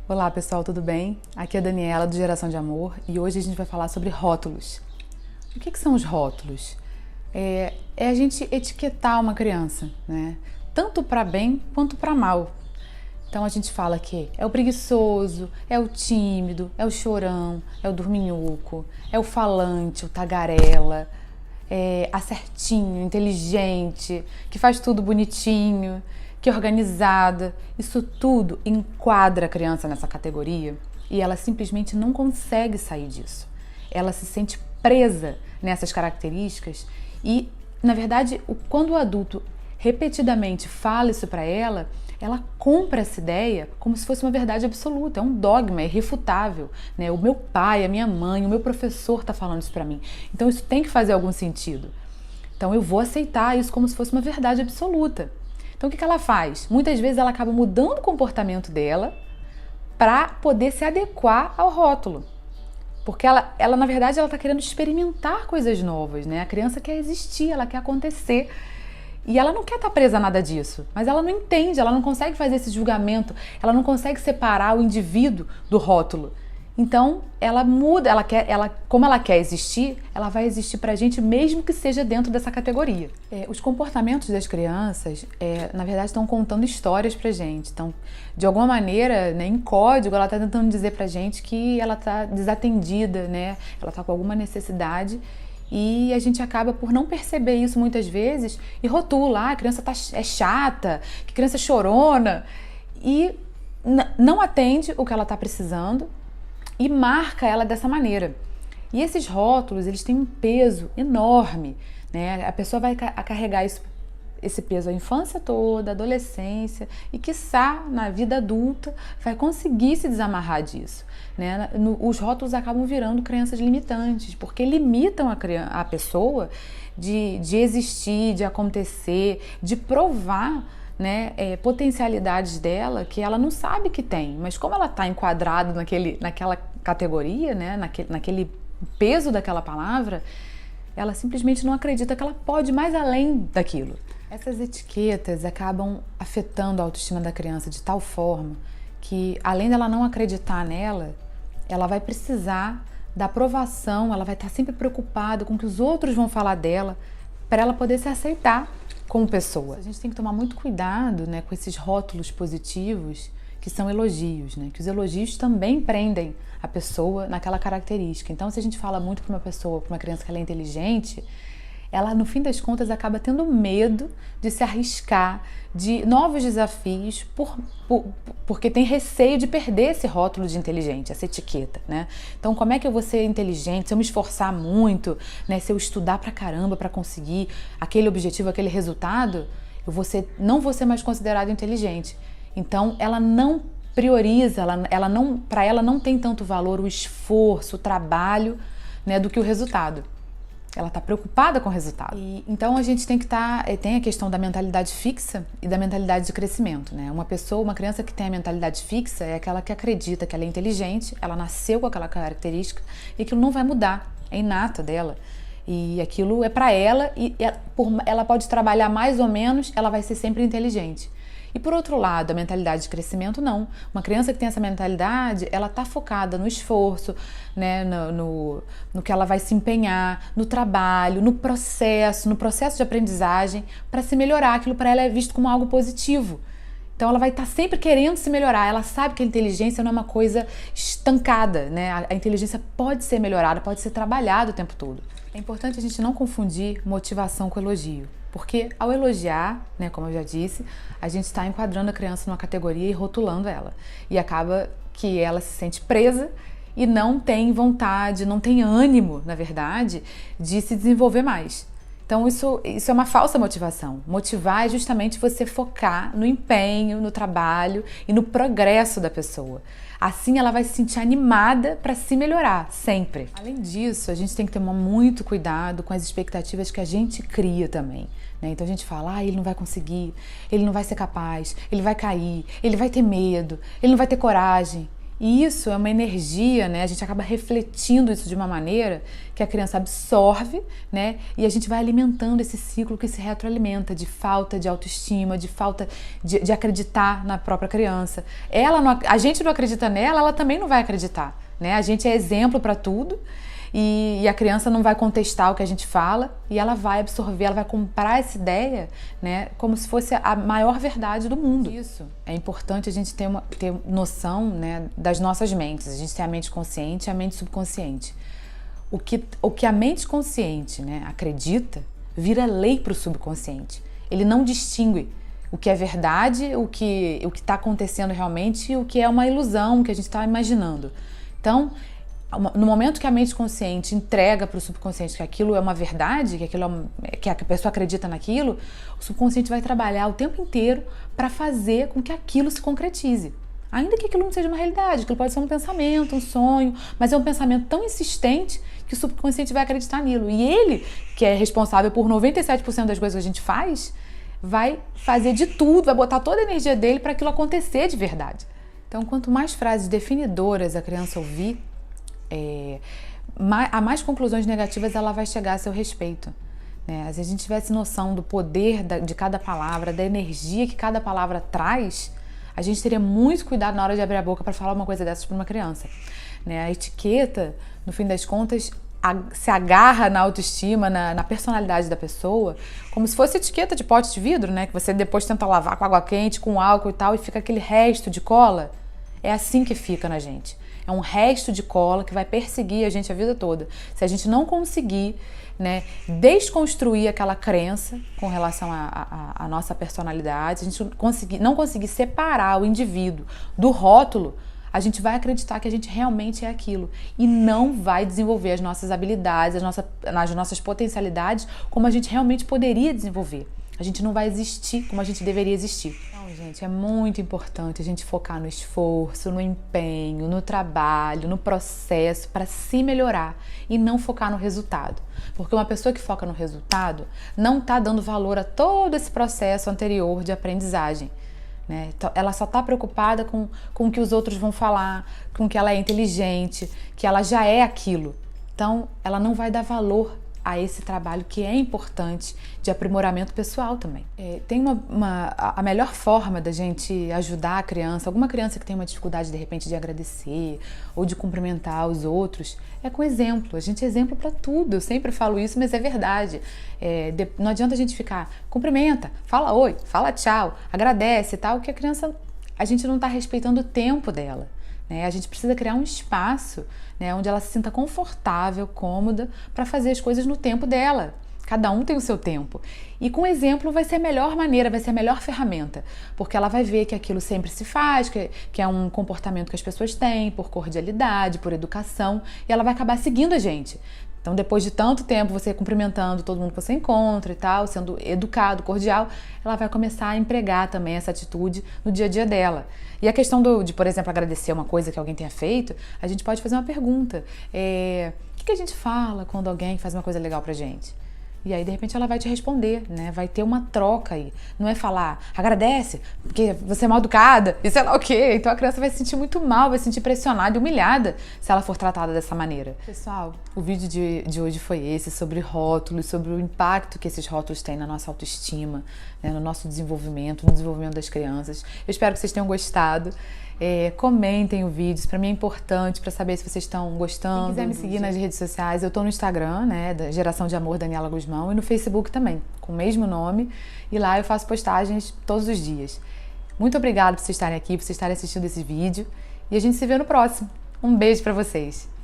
Olá pessoal, tudo bem? Aqui é a Daniela do Geração de Amor e hoje a gente vai falar sobre rótulos. O que são os rótulos? É a gente etiquetar uma criança, né? Tanto para bem quanto para mal. Então a gente fala que é o preguiçoso, é o tímido, é o chorão, é o dorminhoco, é o falante, o tagarela, é a certinho, inteligente, que faz tudo bonitinho, que é organizada. Isso tudo enquadra a criança nessa categoria e ela simplesmente não consegue sair disso. Ela se sente presa nessas características e, na verdade, quando o adulto repetidamente fala isso para ela compra essa ideia como se fosse uma verdade absoluta, é um dogma, é irrefutável, né? O meu pai, a minha mãe, o meu professor está falando isso para mim, então isso tem que fazer algum sentido. Então eu vou aceitar isso como se fosse uma verdade absoluta. Então o que ela faz? Muitas vezes ela acaba mudando o comportamento dela para poder se adequar ao rótulo. Porque ela na verdade, ela está querendo experimentar coisas novas, né? A criança quer existir, ela quer acontecer. E ela não quer estar presa a nada disso, mas ela não entende, ela não consegue fazer esse julgamento, ela não consegue separar o indivíduo do rótulo. Então, ela muda, como ela quer existir, ela vai existir pra gente mesmo que seja dentro dessa categoria. Os comportamentos das crianças, na verdade, estão contando histórias pra gente. Então, de alguma maneira, né, em código, ela está tentando dizer pra gente que ela está desatendida, né? Ela está com alguma necessidade. E a gente acaba por não perceber isso muitas vezes e rotula, a criança é chata, que criança chorona, e não atende o que ela está precisando e marca ela dessa maneira. E esses rótulos, eles têm um peso enorme, né? A pessoa vai carregar esse peso a infância toda, a adolescência e, quiçá, na vida adulta, vai conseguir se desamarrar disso, né? Os rótulos acabam virando crenças limitantes, porque limitam a pessoa de existir, de acontecer, de provar, né, potencialidades dela que ela não sabe que tem, mas como ela está enquadrada naquela categoria, né, naquele peso daquela palavra, ela simplesmente não acredita que ela pode mais além daquilo. Essas etiquetas acabam afetando a autoestima da criança de tal forma que, além dela não acreditar nela, ela vai precisar da aprovação, ela vai estar sempre preocupada com o que os outros vão falar dela para ela poder se aceitar como pessoa. A gente tem que tomar muito cuidado, né, com esses rótulos positivos que são elogios, né? Que os elogios também prendem a pessoa naquela característica. Então, se a gente fala muito para uma pessoa, para uma criança que ela é inteligente, ela, no fim das contas, acaba tendo medo de se arriscar, de novos desafios, porque tem receio de perder esse rótulo de inteligente, essa etiqueta, né? Então, como é que eu vou ser inteligente se eu me esforçar muito, né? Se eu estudar pra caramba para conseguir aquele objetivo, aquele resultado, não vou ser mais considerado inteligente. Então, ela não prioriza, para ela não tem tanto valor o esforço, o trabalho, né, do que o resultado. Ela está preocupada com o resultado. Então a gente tem que tem a questão da mentalidade fixa e da mentalidade de crescimento, né? Uma criança que tem a mentalidade fixa é aquela que acredita que ela é inteligente, ela nasceu com aquela característica e aquilo não vai mudar, é inata dela. E aquilo é para ela e ela pode trabalhar mais ou menos, ela vai ser sempre inteligente. E por outro lado, a mentalidade de crescimento não. Uma criança que tem essa mentalidade, ela está focada no esforço, né, no que ela vai se empenhar, no trabalho, no processo de aprendizagem para se melhorar. Aquilo para ela é visto como algo positivo. Então ela vai estar sempre querendo se melhorar. Ela sabe que a inteligência não é uma coisa estancada, né? A inteligência pode ser melhorada, pode ser trabalhada o tempo todo. É importante a gente não confundir motivação com elogio. Porque ao elogiar, né, como eu já disse, a gente está enquadrando a criança numa categoria e rotulando ela. E acaba que ela se sente presa e não tem vontade, não tem ânimo, na verdade, de se desenvolver mais. Então isso é uma falsa motivação. Motivar é justamente você focar no empenho, no trabalho e no progresso da pessoa. Assim ela vai se sentir animada para se melhorar, sempre. Além disso, a gente tem que tomar muito cuidado com as expectativas que a gente cria também, né? Então a gente fala, ele não vai conseguir, ele não vai ser capaz, ele vai cair, ele vai ter medo, ele não vai ter coragem. E isso é uma energia, né? A gente acaba refletindo isso de uma maneira que a criança absorve, né? E a gente vai alimentando esse ciclo que se retroalimenta de falta de autoestima, de falta de acreditar na própria criança. A gente não acredita nela, ela também não vai acreditar, né? A gente é exemplo para tudo. E a criança não vai contestar o que a gente fala e ela vai absorver, ela vai comprar essa ideia, né, como se fosse a maior verdade do mundo. Isso é importante a gente ter noção, né, das nossas mentes. A gente tem a mente consciente e a mente subconsciente. O que a mente consciente, né, acredita vira lei para o subconsciente. Ele não distingue o que é verdade, o que está acontecendo realmente e o que é uma ilusão, o que a gente está imaginando. Então, no momento que a mente consciente entrega para o subconsciente que aquilo é uma verdade, que a pessoa acredita naquilo, o subconsciente vai trabalhar o tempo inteiro para fazer com que aquilo se concretize. Ainda que aquilo não seja uma realidade, aquilo pode ser um pensamento, um sonho, mas é um pensamento tão insistente que o subconsciente vai acreditar nilo. E ele, que é responsável por 97% das coisas que a gente faz, vai fazer de tudo, vai botar toda a energia dele para aquilo acontecer de verdade. Então, quanto mais frases definidoras a criança ouvir, a mais conclusões negativas ela vai chegar a seu respeito, né? Se a gente tivesse noção do poder de cada palavra, da energia que cada palavra traz, a gente teria muito cuidado na hora de abrir a boca para falar uma coisa dessas para uma criança, né? A etiqueta, no fim das contas, se agarra na autoestima, na personalidade da pessoa, como se fosse etiqueta de pote de vidro, né? Que você depois tenta lavar com água quente, com álcool e tal, e fica aquele resto de cola. É assim que fica na gente. É um resto de cola que vai perseguir a gente a vida toda. Se a gente não conseguir, né, desconstruir aquela crença com relação à nossa personalidade, se a gente não conseguir separar o indivíduo do rótulo, a gente vai acreditar que a gente realmente é aquilo e não vai desenvolver as nossas habilidades, as nossas potencialidades como a gente realmente poderia desenvolver. A gente não vai existir como a gente deveria existir. Então, gente, é muito importante a gente focar no esforço, no empenho, no trabalho, no processo para se melhorar e não focar no resultado. Porque uma pessoa que foca no resultado não está dando valor a todo esse processo anterior de aprendizagem, né? Ela só está preocupada com o que os outros vão falar, com que ela é inteligente, que ela já é aquilo. Então, ela não vai dar valor a esse trabalho que é importante de aprimoramento pessoal também. Tem a melhor forma da gente ajudar a criança, alguma criança que tem uma dificuldade de repente de agradecer ou de cumprimentar os outros, é com exemplo. A gente é exemplo para tudo, eu sempre falo isso, mas é verdade. Não adianta a gente ficar, cumprimenta, fala oi, fala tchau, agradece e tal, que a gente não está respeitando o tempo dela. A gente precisa criar um espaço, né, onde ela se sinta confortável, cômoda, para fazer as coisas no tempo dela. Cada um tem o seu tempo. E com exemplo vai ser a melhor maneira, vai ser a melhor ferramenta, porque ela vai ver que aquilo sempre se faz, que é um comportamento que as pessoas têm, por cordialidade, por educação, e ela vai acabar seguindo a gente. Então, depois de tanto tempo você cumprimentando todo mundo que você encontra e tal, sendo educado, cordial, ela vai começar a empregar também essa atitude no dia a dia dela. E a questão de, por exemplo, agradecer uma coisa que alguém tenha feito, a gente pode fazer uma pergunta. O que a gente fala quando alguém faz uma coisa legal pra gente? E aí, de repente, ela vai te responder, né? Vai ter uma troca aí. Não é falar, agradece, porque você é mal educada, e sei lá o quê. Então a criança vai se sentir muito mal, vai se sentir pressionada e humilhada se ela for tratada dessa maneira. Pessoal, o vídeo de hoje foi esse, sobre rótulos, sobre o impacto que esses rótulos têm na nossa autoestima, né? No nosso desenvolvimento, no desenvolvimento das crianças. Eu espero que vocês tenham gostado. Comentem o vídeo, isso pra mim é importante para saber se vocês estão gostando. Quem quiser me seguir nas redes sociais, eu tô no Instagram, né, da Geração de Amor Daniela Guzmão, e no Facebook também, com o mesmo nome, e lá eu faço postagens todos os dias. Muito obrigada por vocês estarem aqui, por vocês estarem assistindo esse vídeo, e a gente se vê no próximo. Um beijo pra vocês!